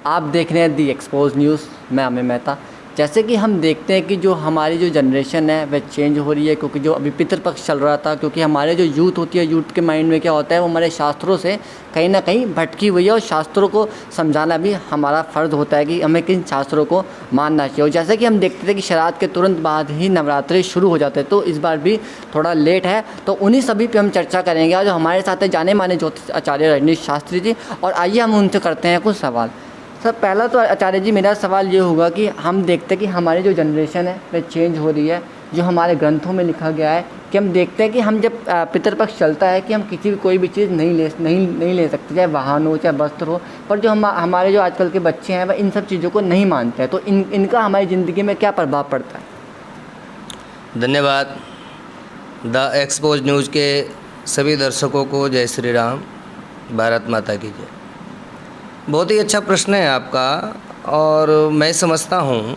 आप देख रहे हैं दी एक्सपोज न्यूज़। मैं अमित मेहता। जैसे कि हम देखते हैं कि जो हमारी जो जनरेशन है वह चेंज हो रही है, क्योंकि जो अभी पितृपक्ष चल रहा था, क्योंकि हमारे जो यूथ होती है, यूथ के माइंड में क्या होता है, वो हमारे शास्त्रों से कहीं ना कहीं भटकी हुई है, और शास्त्रों को समझाना भी हमारा फ़र्ज़ होता है कि हमें किन शास्त्रों को मानना चाहिए। और जैसे कि हम देखते थे कि श्राद्ध के तुरंत बाद ही नवरात्रि शुरू हो जाते हैं, तो इस बार भी थोड़ा लेट है, तो उन्हीं सभी पे हम चर्चा करेंगे। और जो हमारे साथ जाने माने ज्योतिष आचार्य रजनीश शास्त्री जी, और आइए हम उनसे करते हैं कुछ सवाल। सर, पहला तो आचार्य जी मेरा सवाल ये होगा कि हम देखते हैं कि हमारी जो जनरेशन है वह चेंज हो रही है, जो हमारे ग्रंथों में लिखा गया है कि हम देखते हैं कि हम जब पितृपक्ष चलता है कि हम किसी भी कोई भी चीज़ नहीं ले सकते, चाहे वाहन हो चाहे वस्त्र हो। पर जो हमारे जो आजकल के बच्चे हैं वह इन सब चीज़ों को नहीं मानते हैं, तो इनका हमारी ज़िंदगी में क्या प्रभाव पड़ता है? धन्यवाद। द एक्सपोज न्यूज़ के सभी दर्शकों को जय श्री राम, भारत माता की जय। बहुत ही अच्छा प्रश्न है आपका, और मैं समझता हूँ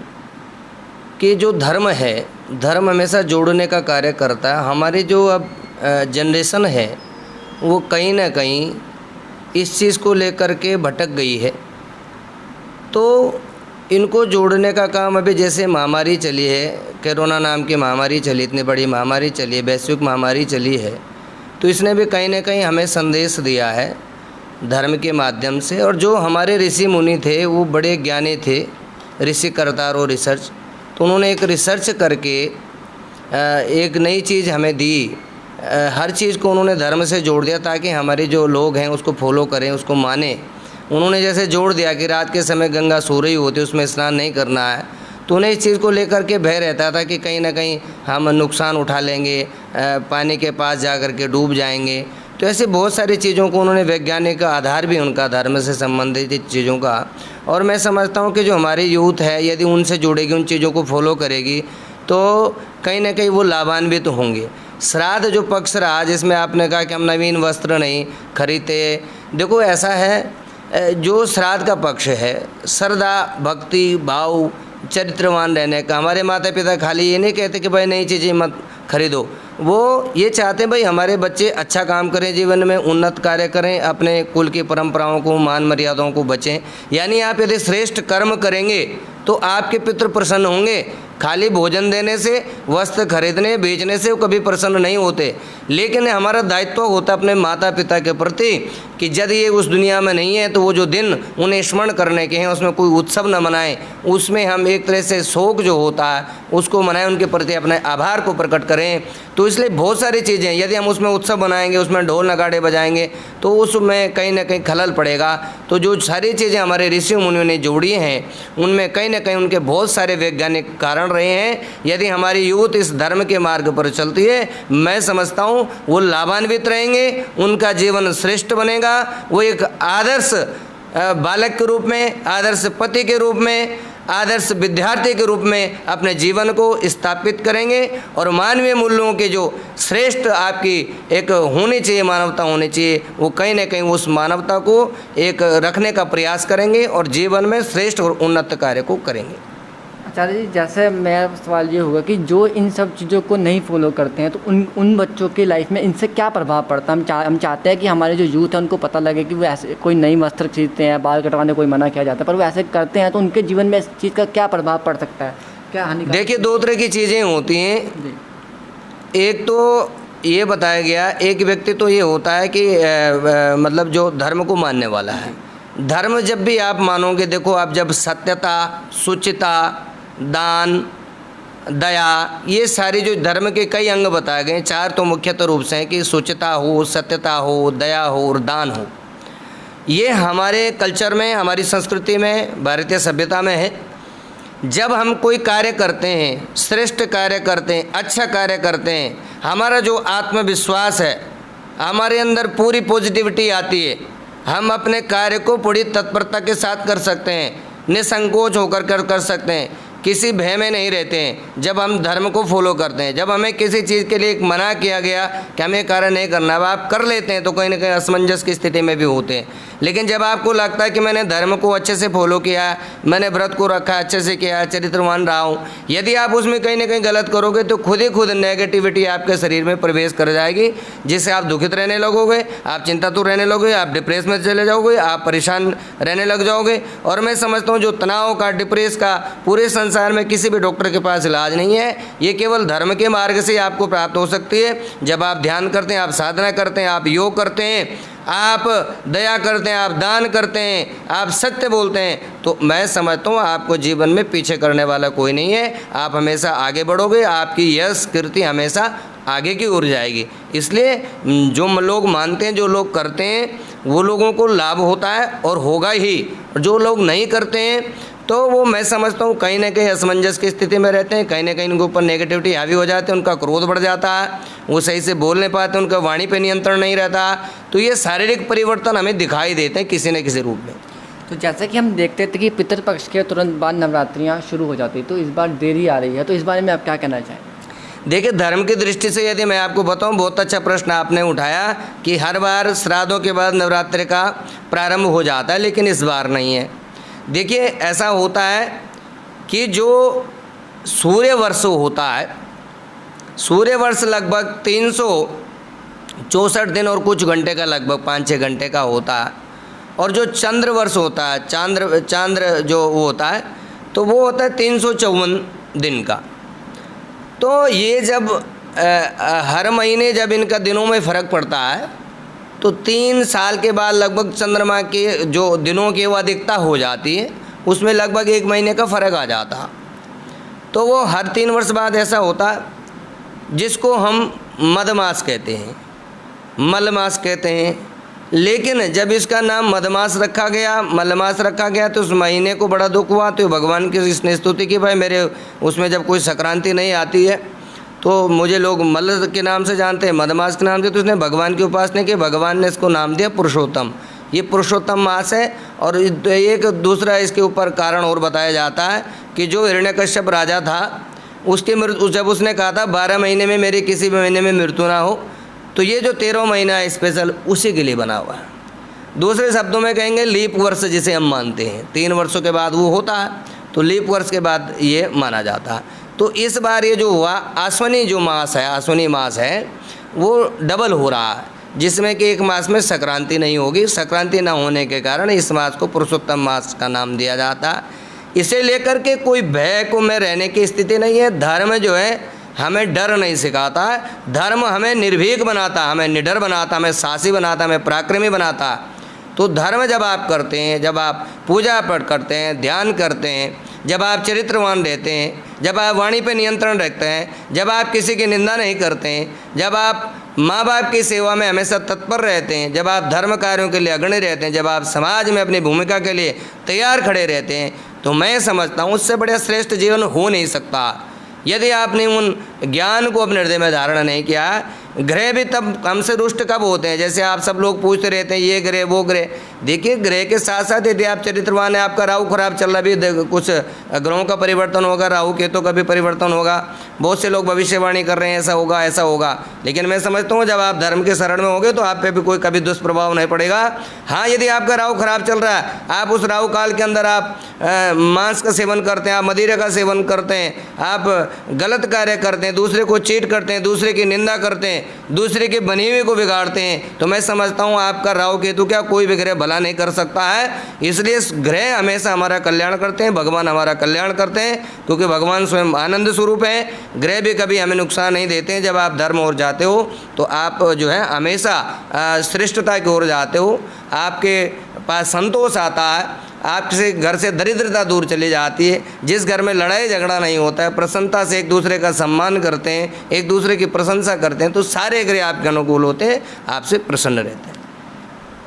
कि जो धर्म है, धर्म हमेशा जोड़ने का कार्य करता है। हमारी जो अब जनरेशन है वो कहीं ना कहीं इस चीज़ को लेकर के भटक गई है, तो इनको जोड़ने का काम अभी जैसे महामारी चली है, कोरोना नाम की महामारी चली, इतनी बड़ी महामारी चली है, वैश्विक महामारी चली है, तो इसने भी कहीं ना कहीं हमें संदेश दिया है धर्म के माध्यम से। और जो हमारे ऋषि मुनि थे वो बड़े ज्ञानी थे, ऋषि करतार और रिसर्च, तो उन्होंने एक रिसर्च करके एक नई चीज़ हमें दी। हर चीज़ को उन्होंने धर्म से जोड़ दिया ताकि हमारे जो लोग हैं उसको फॉलो करें, उसको माने। उन्होंने जैसे जोड़ दिया कि रात के समय गंगा सो रही होती है, उसमें स्नान नहीं करना है, तो उन्हें इस चीज़ को लेकर के भय रहता था कि कहीं ना कहीं हम नुकसान उठा लेंगे, पानी के पास जा कर के डूब जाएंगे। तो ऐसे बहुत सारी चीज़ों को उन्होंने, वैज्ञानिक आधार भी उनका धर्म से संबंधित चीज़ों का। और मैं समझता हूँ कि जो हमारी यूथ है यदि उनसे जुड़ेगी, उन चीज़ों को फॉलो करेगी, तो कहीं ना कहीं वो लाभान्वित तो होंगे। श्राद्ध जो पक्ष रहा, जिसमें आपने कहा कि हम नवीन वस्त्र नहीं खरीदते, देखो ऐसा है, जो श्राद्ध का पक्ष है श्रद्धा, भक्ति, भाव, चरित्रवान रहने का। हमारे माता पिता खाली ये नहीं कहते कि भाई नई चीज़ें मत खरीदो, वो ये चाहते हैं भाई हमारे बच्चे अच्छा काम करें, जीवन में उन्नत कार्य करें, अपने कुल की परंपराओं को, मान मर्यादाओं को बचें। यानी आप यदि श्रेष्ठ कर्म करेंगे तो आपके पितृ प्रसन्न होंगे। खाली भोजन देने से, वस्त्र खरीदने बेचने से वो कभी प्रसन्न नहीं होते। लेकिन हमारा दायित्व होता अपने माता पिता के प्रति कि यदि ये उस दुनिया में नहीं है तो वो जो दिन उन्हें स्मरण करने के हैं, उसमें कोई उत्सव न मनाएं, उसमें हम एक तरह से शोक जो होता है उसको मनाएं, उनके प्रति अपने आभार को प्रकट करें। तो इसलिए बहुत सारी चीज़ें, यदि हम उसमें उत्सव बनाएंगे, उसमें ढोल नगाड़े बजाएंगे, तो उसमें कहीं ना कहीं खलल पड़ेगा। तो जो सारी चीज़ें हमारे ऋषि मुनियों ने जोड़ी हैं, उनमें कहीं ना कहीं उनके बहुत सारे वैज्ञानिक कारण रहे हैं। यदि हमारी यूथ इस धर्म के मार्ग पर चलती है, मैं समझता हूँ वो लाभान्वित रहेंगे, उनका जीवन श्रेष्ठ बनेगा। वो एक आदर्श बालक के रूप में, आदर्श पति के रूप में, आदर्श विद्यार्थी के रूप में अपने जीवन को स्थापित करेंगे, और मानवीय मूल्यों के जो श्रेष्ठ आपकी एक होनी चाहिए, मानवता होनी चाहिए, वो कहीं ना कहीं उस मानवता को एक रखने का प्रयास करेंगे और जीवन में श्रेष्ठ और उन्नत कार्य को करेंगे। आचार्य जी, जैसे मेरा सवाल ये होगा कि जो इन सब चीज़ों को नहीं फॉलो करते हैं, तो उन बच्चों की लाइफ में इनसे क्या प्रभाव पड़ता है? हम चाहते हैं कि हमारे जो यूथ है उनको पता लगे कि वो ऐसे कोई नई वस्त्र खरीदते हैं, बाल कटवाने कोई मना किया जाता है, पर वो ऐसे करते हैं, तो उनके जीवन में इस चीज़ का क्या प्रभाव पड़ सकता है, क्या हानि? देखिए, दो तरह की चीज़ें होती हैं। एक तो ये बताया गया, एक व्यक्ति तो ये होता है कि मतलब जो धर्म को मानने वाला है। धर्म जब भी आप मानोगे, देखो आप जब सत्यता, शुचिता, दान, दया, ये सारी जो धर्म के कई अंग बताए गए, चार तो मुख्यतः रूप से हैं कि शुचिता हो, सत्यता हो, दया हो और दान हो। ये हमारे कल्चर में, हमारी संस्कृति में, भारतीय सभ्यता में है। जब हम कोई कार्य करते हैं, श्रेष्ठ कार्य करते हैं, अच्छा कार्य करते हैं, हमारा जो आत्मविश्वास है, हमारे अंदर पूरी पॉजिटिविटी आती है, हम अपने कार्य को पूरी तत्परता के साथ कर सकते हैं, निसंकोच होकर कर सकते हैं। किसी भय में नहीं रहते हैं जब हम धर्म को फॉलो करते हैं। जब हमें किसी चीज़ के लिए एक मना किया गया कि हमें कार्य नहीं करना, अब आप कर लेते हैं तो कहीं ना कहीं असमंजस की स्थिति में भी होते हैं। लेकिन जब आपको लगता है कि मैंने धर्म को अच्छे से फॉलो किया, मैंने व्रत को रखा, अच्छे से किया, चरित्रवान रहा हूँ, यदि आप उसमें कहीं ना कहीं गलत करोगे तो खुद ही खुद नेगेटिविटी आपके शरीर में प्रवेश कर जाएगी, जिससे आप दुखित रहने लगोगे, आप चिंतातुर रहने लगोगे, आप डिप्रेस में चले जाओगे, आप परेशान रहने लग जाओगे। और मैं समझता हूँ जो तनाव का, डिप्रेस का पूरे संसार में किसी भी डॉक्टर के पास इलाज नहीं है। ये केवल धर्म के मार्ग से आपको प्राप्त हो सकती है। जब आप ध्यान करते हैं, आप साधना करते हैं, आप योग करते हैं, आप दया करते हैं, आप दान करते हैं, आप सत्य बोलते हैं, तो मैं समझता हूँ आपको जीवन में पीछे करने वाला कोई नहीं है। आप हमेशा आगे बढ़ोगे, आपकी यश कीर्ति हमेशा आगे की ओर जाएगी। इसलिए जो लोग मानते हैं, जो लोग करते हैं, वो लोगों को लाभ होता है और होगा ही। जो लोग नहीं करते हैं तो वो मैं समझता हूँ कहीं ना कहीं असमंजस की स्थिति में रहते हैं, कहीं ना कहीं उनके ऊपर नेगेटिविटी हावी हो जाते हैं, उनका क्रोध बढ़ जाता है, वो सही से बोल नहीं पाते, उनका वाणी पे नियंत्रण नहीं रहता। तो ये शारीरिक परिवर्तन हमें दिखाई देते हैं किसी न किसी रूप में। तो जैसे कि हम देखते थे कि पितृपक्ष के तुरंत बाद नवरात्रियाँ शुरू हो जाती, तो इस बार देरी आ रही है, तो इस बारे में आप क्या कहना चाहें? देखिए, धर्म की दृष्टि से यदि मैं आपको बताऊं, बहुत अच्छा प्रश्न आपने उठाया कि हर बार श्राद्धों के बाद नवरात्रि का प्रारंभ हो जाता है, लेकिन इस बार नहीं है। देखिए, ऐसा होता है कि जो सूर्य वर्ष होता है, सूर्य वर्ष लगभग 364 दिन और कुछ घंटे का, लगभग 5-6 घंटे का होता है। और जो चंद्र वर्ष होता है, चांद्र जो वो होता है, तो वो होता है 354 दिन का। तो ये जब हर महीने जब इनका दिनों में फ़र्क पड़ता है, तो 3 साल के बाद लगभग चंद्रमा के जो दिनों की वो अधिकता हो जाती है, उसमें लगभग 1 महीने का फ़र्क आ जाता है। तो वो हर 3 वर्ष बाद ऐसा होता है, जिसको हम मधमास कहते हैं, मलमास कहते हैं। लेकिन जब इसका नाम मधमास रखा गया, मलमास रखा गया, तो उस महीने को बड़ा दुख हुआ। तो भगवान की इसने स्तुति की, भाई मेरे उसमें जब कोई संक्रांति नहीं आती है तो मुझे लोग मल के नाम से जानते हैं, मधमास के नाम से। तो उसने भगवान की उपासना की, भगवान ने इसको नाम दिया पुरुषोत्तम। ये पुरुषोत्तम मास है। और एक दूसरा इसके ऊपर कारण और बताया जाता है कि जो हिरण्यकश्यप राजा था, उसकी मृत्यु, जब उसने कहा था 12 महीने में मेरी किसी भी महीने में मृत्यु ना हो, तो ये जो 13 महीना है स्पेशल उसी के लिए बना हुआ है। दूसरे शब्दों में कहेंगे लीप वर्ष जिसे हम मानते हैं, 3 वर्षों के बाद वो होता है, तो लीप वर्ष के बाद ये माना जाता है। तो इस बार ये जो हुआ, आश्विनी जो मास है, आश्विनी मास है, वो डबल हो रहा है, जिसमें कि एक मास में संक्रांति नहीं होगी। संक्रांति ना होने के कारण इस मास को पुरुषोत्तम मास का नाम दिया जाता है। इसे लेकर के कोई भय को में रहने की स्थिति नहीं है। धर्म जो है हमें डर नहीं सिखाता है, धर्म हमें निर्भीक बनाता, हमें निडर बनाता, हमें साहसी बनाता, हमें पराक्रमी बनाता। तो धर्म जब आप करते हैं, जब आप पूजा पाठ करते हैं, ध्यान करते हैं, जब आप चरित्रवान रहते हैं, जब आप वाणी पे नियंत्रण रखते हैं, जब आप किसी की निंदा नहीं करते हैं, जब आप माँ बाप की सेवा में हमेशा तत्पर रहते हैं, जब आप धर्म कार्यों के लिए अग्रणी रहते हैं, जब आप समाज में अपनी भूमिका के लिए तैयार खड़े रहते हैं, तो मैं समझता हूँ उससे बड़ा श्रेष्ठ जीवन हो नहीं सकता। यदि आपने उन ज्ञान को अपने हृदय में धारण नहीं किया, ग्रह भी तब हमसे रुष्ट कब होते हैं। जैसे आप सब लोग पूछते रहते हैं ये ग्रह वो ग्रह, देखिए ग्रह के साथ साथ यदि आप चरित्रवान है, आपका राहु खराब चल रहा, भी कुछ ग्रहों का परिवर्तन होगा, राहु केतु का भी परिवर्तन होगा। बहुत से लोग भविष्यवाणी कर रहे हैं ऐसा होगा ऐसा होगा, लेकिन मैं समझता हूँ जब आप धर्म के शरण में होंगे तो आप पे भी कोई कभी दुष्प्रभाव नहीं पड़ेगा। हाँ, यदि आपका राहु खराब चल रहा है, आप उस राहु काल के अंदर आप मांस का सेवन करते हैं, आप मदिरा का सेवन करते हैं, आप गलत कार्य करते हैं, दूसरे को चीट करते हैं, दूसरे की निंदा करते हैं, दूसरे के बनी हुए को बिगाड़ते हैं, तो मैं समझता हूँ आपका राहु केतु क्या कोई भी ग्रह भला नहीं कर सकता है। इसलिए ग्रह हमेशा हमारा कल्याण करते हैं, भगवान हमारा कल्याण करते हैं, क्योंकि भगवान स्वयं आनंद स्वरूप है। ग्रह भी कभी हमें नुकसान नहीं देते हैं। जब आप धर्म ओर जाते हो तो आप जो है हमेशा श्रेष्ठता की ओर जाते हो, आपके पास संतोष आता है, आपसे घर से दरिद्रता दूर चली जाती है। जिस घर में लड़ाई झगड़ा नहीं होता है, प्रसन्नता से एक दूसरे का सम्मान करते हैं, एक दूसरे की प्रशंसा करते हैं, तो सारे ग्रह आपके अनुकूल होते हैं, आपसे प्रसन्न रहते हैं।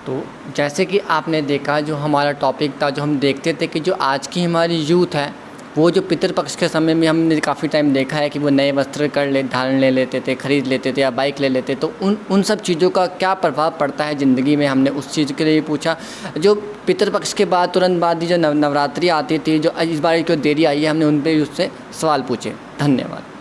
तो जैसे कि आपने देखा, जो हमारा टॉपिक था, जो हम देखते थे कि जो आज की हमारी यूथ है वो जो पितृपक्ष के समय में हमने काफ़ी टाइम देखा है कि वो नए वस्त्र धारण ले लेते थे, ख़रीद लेते थे या बाइक ले लेते, तो उन सब चीज़ों का क्या प्रभाव पड़ता है ज़िंदगी में, हमने उस चीज़ के लिए पूछा। जो पितृपक्ष के बाद तुरंत बाद ही जो नवरात्रि आती थी, जो इस बार जो देरी आई है, हमने उन पर उससे सवाल पूछे। धन्यवाद।